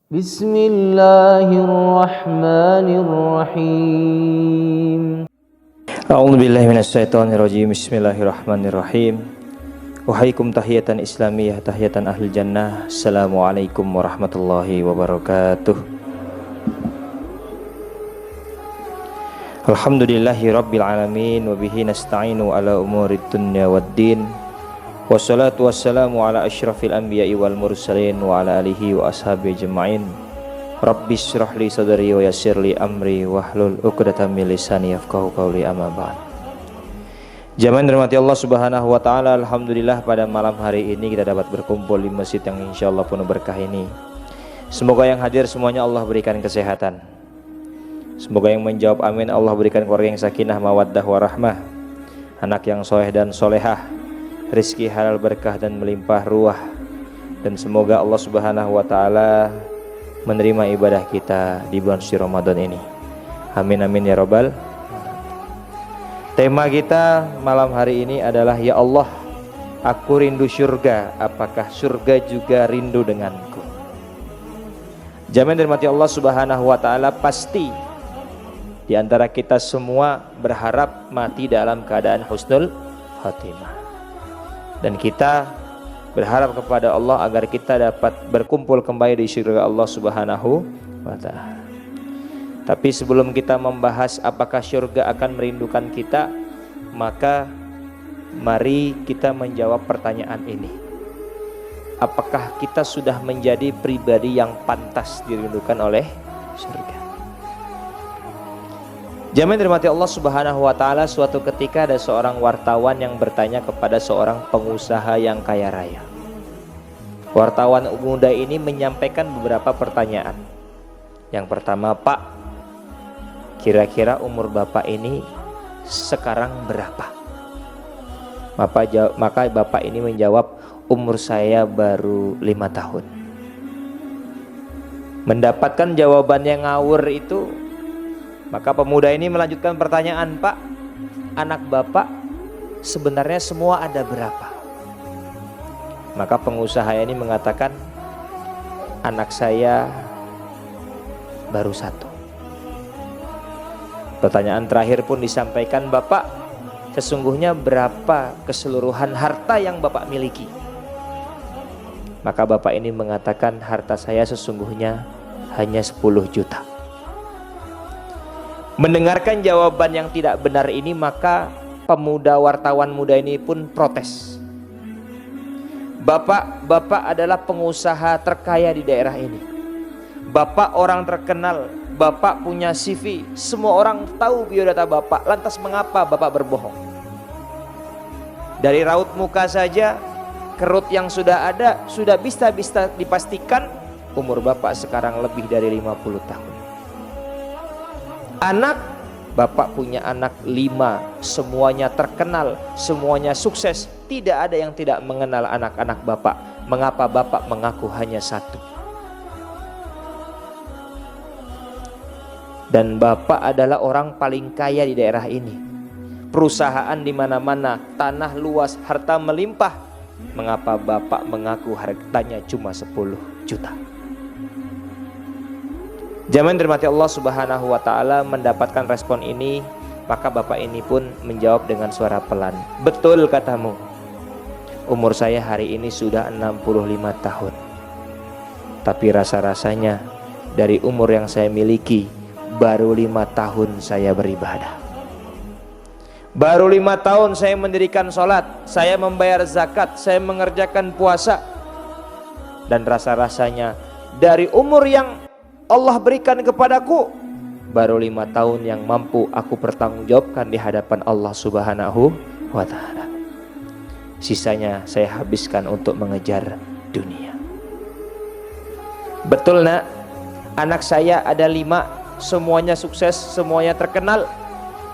Bismillahirrahmanirrahim. A'udzubillahi minasyaitonirrajim. Bismillahirrahmanirrahim. Wahaikum tahiyatan islamiyah, tahiyatan ahli jannah. Assalamualaikum warahmatullahi wabarakatuh. Alhamdulillahi rabbil alamin. Wabihi nasta'inu ala umurid dunya waddin. Wassalatu wassalamu ala asyrafil anbiya'i wal mursalin wa ala alihi wa ashabi jema'in. Rabbis syrah li sadri wa yassir li amri wahlul 'uqdatam min lisani yafqahu qawli, amma ba'd. Jamaah dirahmati Allah Subhanahu wa taala, alhamdulillah pada malam hari ini kita dapat berkumpul di masjid yang insyaallah penuh berkah ini. Semoga yang hadir semuanya Allah berikan kesehatan. Semoga yang menjawab amin Allah berikan keluarga yang sakinah mawaddah warahmah, anak yang soleh dan solehah, rizki halal berkah dan melimpah ruah, dan semoga Allah Subhanahu wa taala menerima ibadah kita di bulan suci Ramadan ini. Amin amin ya robbal. Tema kita malam hari ini adalah ya Allah, aku rindu surga, apakah surga juga rindu denganku? Jamin dirahmati Allah Subhanahu wa taala, pasti di antara kita semua berharap mati dalam keadaan husnul khatimah. Dan kita berharap kepada Allah agar kita dapat berkumpul kembali di surga Allah Subhanahu wa taala. Tapi sebelum kita membahas apakah surga akan merindukan kita, maka mari kita menjawab pertanyaan ini. Apakah kita sudah menjadi pribadi yang pantas dirindukan oleh surga? Jamin dirahmati Allah Subhanahu wa taala, suatu ketika ada seorang wartawan yang bertanya kepada seorang pengusaha yang kaya raya. Wartawan muda ini menyampaikan beberapa pertanyaan. Yang pertama, Pak, kira-kira umur Bapak ini sekarang berapa? Maka Bapak ini menjawab, umur saya baru 5 tahun. Mendapatkan jawaban yang ngawur itu, maka pemuda ini melanjutkan pertanyaan, Pak, anak Bapak sebenarnya semua ada berapa? Maka pengusaha ini mengatakan, anak saya baru 1. Pertanyaan terakhir pun disampaikan, Bapak sesungguhnya berapa keseluruhan harta yang Bapak miliki? Maka Bapak ini mengatakan, harta saya sesungguhnya hanya 10 juta. Mendengarkan jawaban yang tidak benar ini, maka pemuda wartawan muda ini pun protes. Bapak adalah pengusaha terkaya di daerah ini. Bapak orang terkenal, Bapak punya CV, semua orang tahu biodata Bapak. Lantas mengapa Bapak berbohong? Dari raut muka saja, kerut yang sudah ada, sudah bisa dipastikan umur Bapak sekarang lebih dari 50 tahun. Anak, Bapak punya anak 5, semuanya terkenal, semuanya sukses. Tidak ada yang tidak mengenal anak-anak Bapak. Mengapa Bapak mengaku hanya 1? Dan Bapak adalah orang paling kaya di daerah ini. Perusahaan di mana-mana, tanah luas, harta melimpah. Mengapa Bapak mengaku hartanya cuma 10 juta? Jamin dirahmati Allah Subhanahu wa taala, mendapatkan respon ini, maka Bapak ini pun menjawab dengan suara pelan, betul katamu, umur saya hari ini sudah 65 tahun. Tapi rasa-rasanya dari umur yang saya miliki, baru 5 tahun saya beribadah. Baru 5 tahun saya mendirikan sholat, saya membayar zakat, saya mengerjakan puasa. Dan rasa-rasanya dari umur yang Allah berikan kepadaku, baru 5 tahun yang mampu aku pertanggungjawabkan di hadapan Allah Subhanahu wa ta'ala. Sisanya saya habiskan untuk mengejar dunia. Betul nak, anak saya ada 5, semuanya sukses, semuanya terkenal.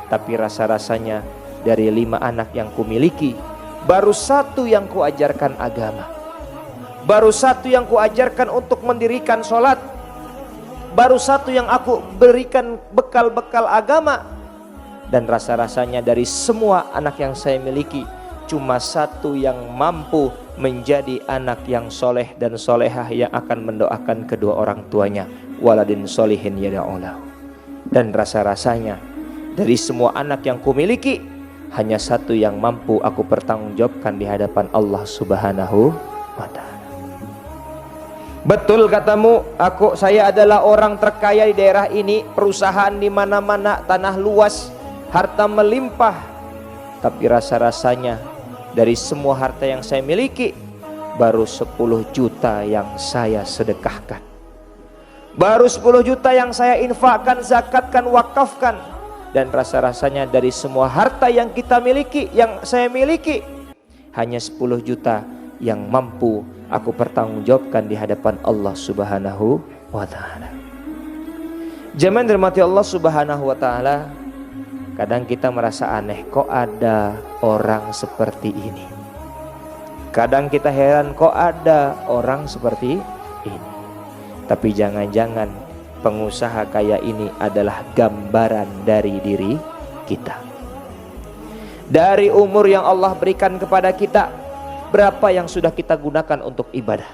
Tapi rasa-rasanya dari 5 anak yang kumiliki, baru 1 yang kuajarkan agama, baru 1 yang kuajarkan untuk mendirikan sholat, baru 1 yang aku berikan bekal-bekal agama. Dan rasa-rasanya dari semua anak yang saya miliki, cuma 1 yang mampu menjadi anak yang soleh dan solehah yang akan mendoakan kedua orang tuanya, waladin solihin yada'ulahu. Dan rasa-rasanya dari semua anak yang kumiliki, hanya satu yang mampu aku pertanggungjawabkan di hadapan Allah Subhanahu wa ta'ala. Betul katamu, saya adalah orang terkaya di daerah ini, perusahaan di mana-mana, tanah luas, harta melimpah. Tapi rasa-rasanya dari semua harta yang saya miliki, baru 10 juta yang saya sedekahkan, baru 10 juta yang saya infakkan, zakatkan, wakafkan. Dan rasa-rasanya dari semua harta yang kita miliki, yang saya miliki, hanya 10 juta yang mampu aku pertanggungjawabkan di hadapan Allah Subhanahu wa ta'ala. Jemaah dirahmati Allah Subhanahu wa ta'ala, kadang kita merasa aneh, kok ada orang seperti ini. Kadang kita heran, kok ada orang seperti ini. Tapi jangan-jangan pengusaha kaya ini adalah gambaran dari diri kita. Dari umur yang Allah berikan kepada kita, berapa yang sudah kita gunakan untuk ibadah?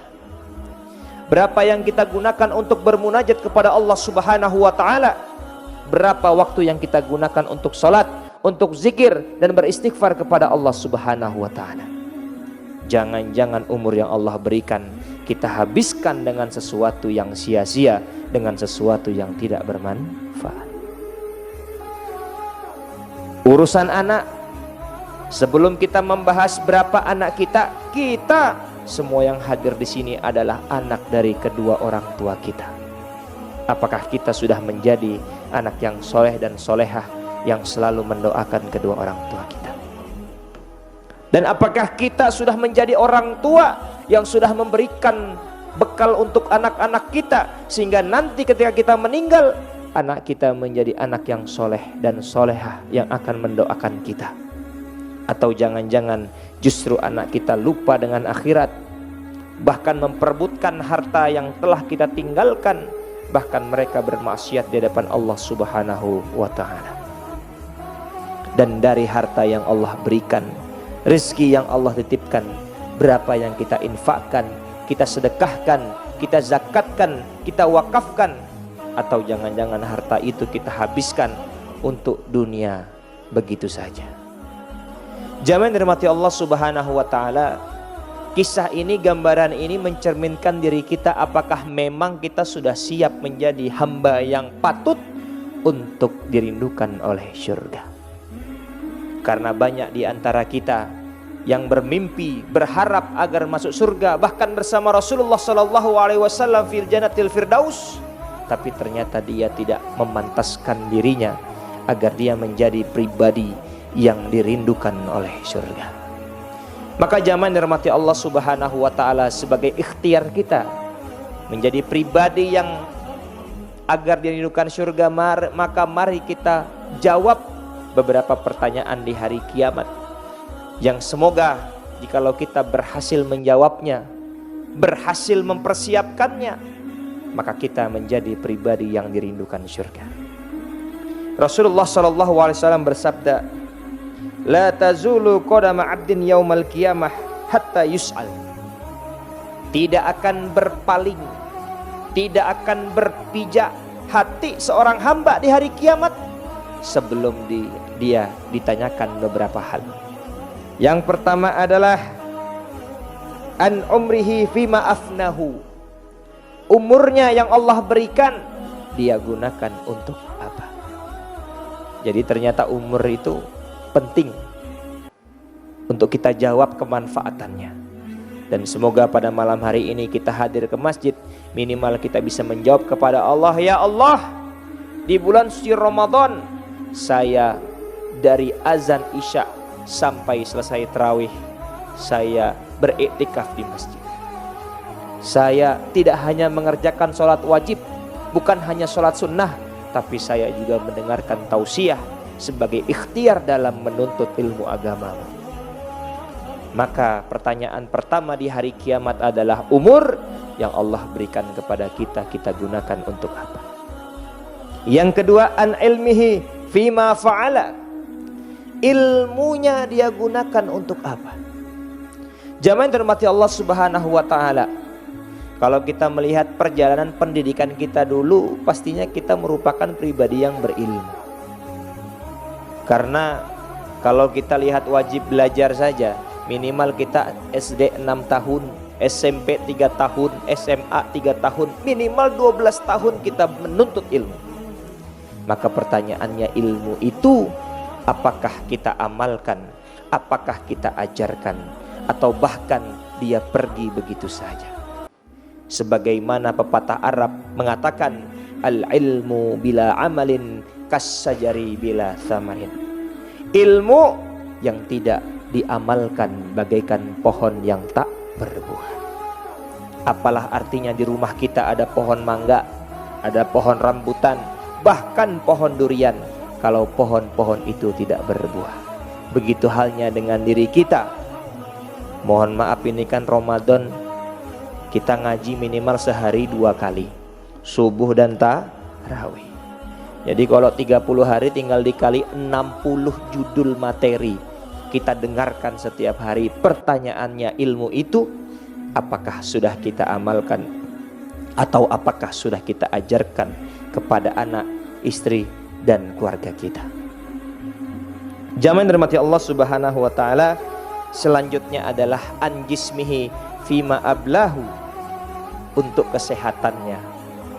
Berapa yang kita gunakan untuk bermunajat kepada Allah Subhanahu wa ta'ala? Berapa waktu yang kita gunakan untuk salat, untuk zikir dan beristighfar kepada Allah Subhanahu wa ta'ala? Jangan-jangan umur yang Allah berikan kita habiskan dengan sesuatu yang sia-sia, dengan sesuatu yang tidak bermanfaat. Urusan anak, sebelum kita membahas berapa anak kita semua yang hadir di sini adalah anak dari kedua orang tua kita. Apakah kita sudah menjadi anak yang soleh dan solehah yang selalu mendoakan kedua orang tua kita? Dan apakah kita sudah menjadi orang tua yang sudah memberikan bekal untuk anak-anak kita, sehingga nanti ketika kita meninggal, anak kita menjadi anak yang soleh dan solehah yang akan mendoakan kita? Atau jangan-jangan justru anak kita lupa dengan akhirat, bahkan memperebutkan harta yang telah kita tinggalkan, bahkan mereka bermaksiat di hadapan Allah Subhanahu wa ta'ala. Dan dari harta yang Allah berikan, rezeki yang Allah titipkan, berapa yang kita infakkan, kita sedekahkan, kita zakatkan, kita wakafkan? Atau jangan-jangan harta itu kita habiskan untuk dunia begitu saja? Jamaah dirahmati Allah Subhanahu wa ta'ala, kisah ini, gambaran ini mencerminkan diri kita, apakah memang kita sudah siap menjadi hamba yang patut untuk dirindukan oleh surga. Karena banyak di antara kita yang bermimpi, berharap agar masuk surga, bahkan bersama Rasulullah SAW fil jannatil firdaus, tapi ternyata dia tidak memantaskan dirinya agar dia menjadi pribadi yang dirindukan oleh surga. Maka jamaah dirahmati Allah Subhanahu wa ta'ala, sebagai ikhtiar kita menjadi pribadi yang agar dirindukan surga, maka mari kita jawab beberapa pertanyaan di hari kiamat, yang semoga jikalau kita berhasil menjawabnya, berhasil mempersiapkannya, maka kita menjadi pribadi yang dirindukan surga. Rasulullah SAW bersabda, la tazulu qadama 'abdin yaumal qiyamah hatta yus'al. Tidak akan berpaling, tidak akan berpijak hati seorang hamba di hari kiamat sebelum dia ditanyakan beberapa hal. Yang pertama adalah an umrihi fima afnahu. Umurnya yang Allah berikan, dia gunakan untuk apa? Jadi ternyata umur itu penting untuk kita jawab kemanfaatannya. Dan semoga pada malam hari ini kita hadir ke masjid, minimal kita bisa menjawab kepada Allah, ya Allah, di bulan suci Ramadan, saya dari azan isya sampai selesai tarawih, saya beriktikaf di masjid. Saya tidak hanya mengerjakan sholat wajib, bukan hanya sholat sunnah, tapi saya juga mendengarkan tausiah sebagai ikhtiar dalam menuntut ilmu agama. Maka pertanyaan pertama di hari kiamat adalah umur yang Allah berikan kepada kita, kita gunakan untuk apa? Yang kedua, an ilmihi fima fa'ala. Ilmunya dia gunakan untuk apa? Jamaah yang dirahmati Allah Subhanahu wa taala, kalau kita melihat perjalanan pendidikan kita dulu, pastinya kita merupakan pribadi yang berilmu. Karena kalau kita lihat wajib belajar saja, minimal kita SD 6 tahun, SMP 3 tahun, SMA 3 tahun, minimal 12 tahun kita menuntut ilmu. Maka pertanyaannya, ilmu itu apakah kita amalkan, apakah kita ajarkan, atau bahkan dia pergi begitu saja? Sebagaimana pepatah Arab mengatakan, al-ilmu bila amalin kas-sajari bila thamarin. Ilmu yang tidak diamalkan bagaikan pohon yang tak berbuah. Apalah artinya di rumah kita ada pohon mangga, ada pohon rambutan, bahkan pohon durian, kalau pohon-pohon itu tidak berbuah. Begitu halnya dengan diri kita. Mohon maaf, ini kan Ramadan, kita ngaji minimal sehari 2 kali, subuh dan tarawih. Jadi kalau 30 hari tinggal dikali 60 judul materi kita dengarkan setiap hari. Pertanyaannya, ilmu itu apakah sudah kita amalkan, atau apakah sudah kita ajarkan kepada anak, istri, dan keluarga kita? Jamaah yang dirahmati Allah Subhanahu wa taala, selanjutnya adalah anjismihi fima ablahu, untuk kesehatannya,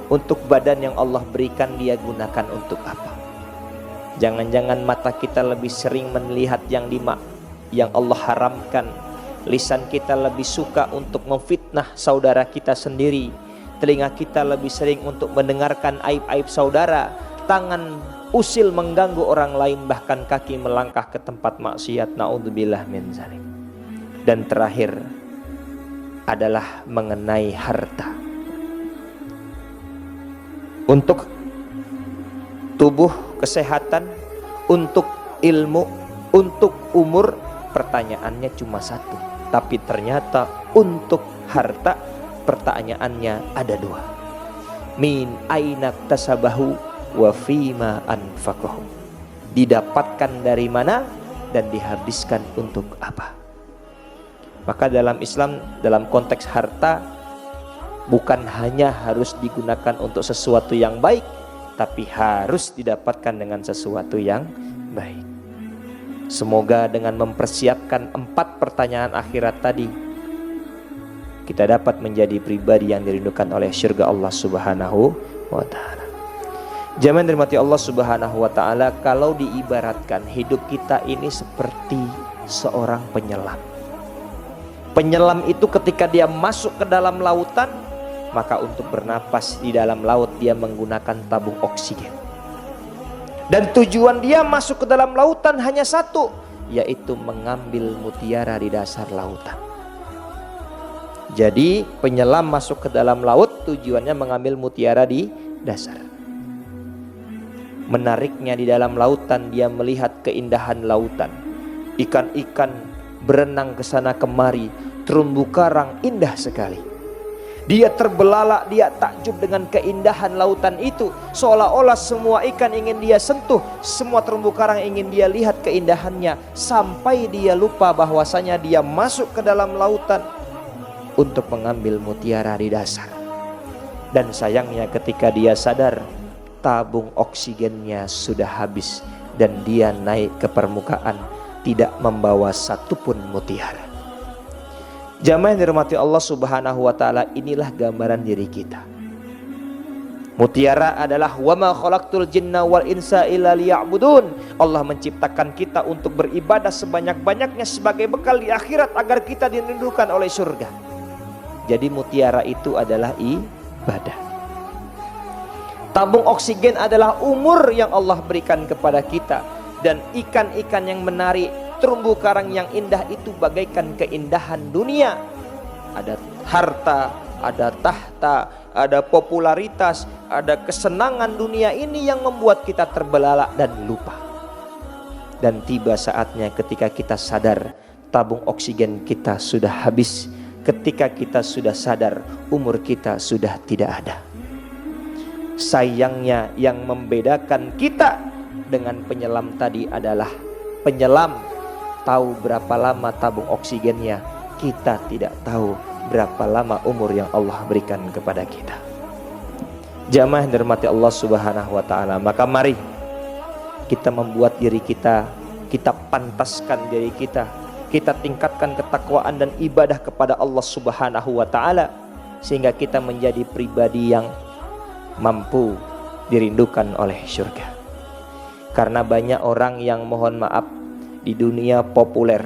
untuk badan yang Allah berikan, dia gunakan untuk apa? Jangan-jangan mata kita lebih sering melihat yang Allah haramkan, lisan kita lebih suka untuk memfitnah saudara kita sendiri, telinga kita lebih sering untuk mendengarkan aib-aib saudara, tangan usil mengganggu orang lain, bahkan kaki melangkah ke tempat maksiat. Naudzubillah min zalik. Dan terakhir adalah mengenai harta. Untuk tubuh, kesehatan, untuk ilmu, untuk umur, pertanyaannya cuma satu. Tapi ternyata untuk harta pertanyaannya ada 2. Min aina tasabahu wa fima anfaqahu. Didapatkan dari mana dan dihabiskan untuk apa? Maka dalam Islam, dalam konteks harta, bukan hanya harus digunakan untuk sesuatu yang baik, tapi harus didapatkan dengan sesuatu yang baik. Semoga dengan mempersiapkan 4 pertanyaan akhirat tadi, kita dapat menjadi pribadi yang dirindukan oleh surga Allah Subhanahu wa ta'ala. Jamaah yang dirahmati Allah Subhanahu wa ta'ala, kalau diibaratkan hidup kita ini seperti seorang penyelam. Penyelam itu ketika dia masuk ke dalam lautan, maka untuk bernapas di dalam laut dia menggunakan tabung oksigen. Dan tujuan dia masuk ke dalam lautan hanya satu, yaitu mengambil mutiara di dasar lautan. Jadi penyelam masuk ke dalam laut tujuannya mengambil mutiara di dasar. Menariknya di dalam lautan, dia melihat keindahan lautan. Ikan-ikan berenang ke sana kemari, terumbu karang indah sekali. Dia terbelalak, dia takjub dengan keindahan lautan itu. Seolah-olah semua ikan ingin dia sentuh, semua terumbu karang ingin dia lihat keindahannya. Sampai dia lupa bahwasanya dia masuk ke dalam lautan untuk mengambil mutiara di dasar. Dan sayangnya ketika dia sadar, tabung oksigennya sudah habis dan dia naik ke permukaan tidak membawa satupun mutiara. Jamaah yang dirahmati Allah Subhanahu wa ta'ala, inilah gambaran diri kita. Mutiara adalah wa ma khalaqtul jinna wal insa illa liya'budun. Allah menciptakan kita untuk beribadah sebanyak-banyaknya sebagai bekal di akhirat agar kita dirindukan oleh surga. Jadi mutiara itu adalah ibadah. Tabung oksigen adalah umur yang Allah berikan kepada kita. Dan ikan-ikan yang menarik, terumbu karang yang indah itu bagaikan keindahan dunia. Ada harta, ada tahta, ada popularitas, ada kesenangan dunia ini yang membuat kita terbelalak dan lupa. Dan tiba saatnya ketika kita sadar tabung oksigen kita sudah habis. Ketika kita sudah sadar umur kita sudah tidak ada. Sayangnya yang membedakan kita dengan penyelam tadi adalah penyelam tahu berapa lama tabung oksigennya, kita tidak tahu berapa lama umur yang Allah berikan kepada kita. Jamaah yang dirahmati Allah Subhanahu wa taala, maka mari kita membuat diri kita pantaskan diri kita tingkatkan ketakwaan dan ibadah kepada Allah Subhanahu wa taala, sehingga kita menjadi pribadi yang mampu dirindukan oleh surga. Karena banyak orang yang mohon maaf di dunia populer,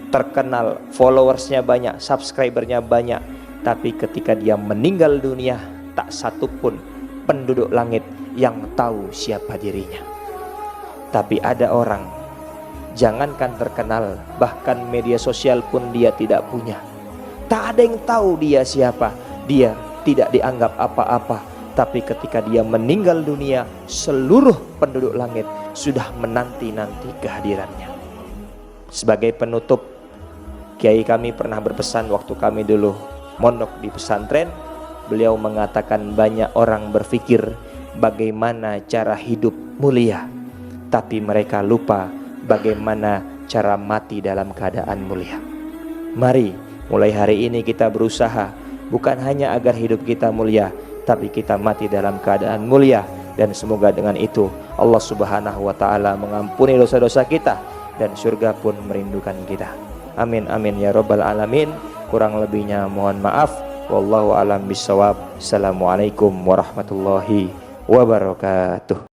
terkenal, followersnya banyak, subscribernya banyak, tapi ketika dia meninggal dunia, tak satupun penduduk langit yang tahu siapa dirinya. Tapi ada orang, jangankan terkenal, bahkan media sosial pun dia tidak punya. Tak ada yang tahu dia siapa, dia tidak dianggap apa-apa. Tapi ketika dia meninggal dunia, seluruh penduduk langit sudah menanti-nanti kehadirannya. Sebagai penutup, kiai kami pernah berpesan waktu kami dulu mondok di pesantren. Beliau mengatakan banyak orang berpikir bagaimana cara hidup mulia, tapi mereka lupa bagaimana cara mati dalam keadaan mulia. Mari mulai hari ini kita berusaha bukan hanya agar hidup kita mulia, tapi kita mati dalam keadaan mulia. Dan semoga dengan itu Allah Subhanahu wa taala mengampuni dosa-dosa kita dan surga pun merindukan kita. Amin amin ya rabbal alamin. Kurang lebihnya mohon maaf. Wallahu alam bisawab. Assalamualaikum warahmatullahi wabarakatuh.